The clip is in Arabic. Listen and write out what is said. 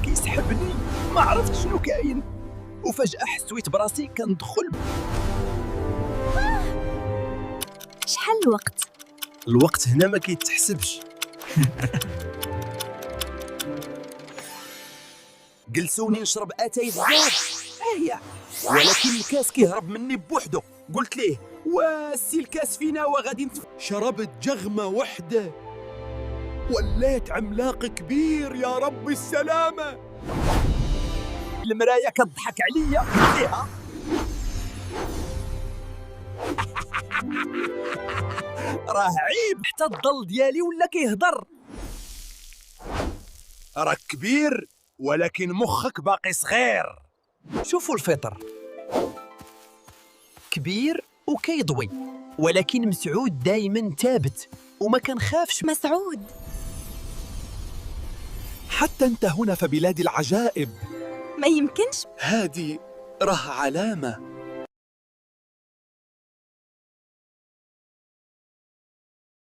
كيسحبني، ما عرفت شنو كاين، وفجأة حسيت براسي كندخل. شحال الوقت؟ الوقت هنا ما كيتحسبش. جلسوني نشرب اتاي بزاف، هي ولكن الكاس كيهرب مني بوحدو. قلت ليه واسي الكاس فينا وغادي شربت جغمة وحدة وليت عملاق كبير. يا رب السلامة. المراية كتضحك عليا فيها. راه عيب، حتى الظل ديالي ولا كيهضر. راك كبير ولكن مخك باقي صغير. شوفوا الفطر كبير وكيضوي، ولكن مسعود دايما ثابت وما كنخافش. مسعود، حتى انت هنا في بلاد العجائب. ما يمكنش. هادي راه علامة.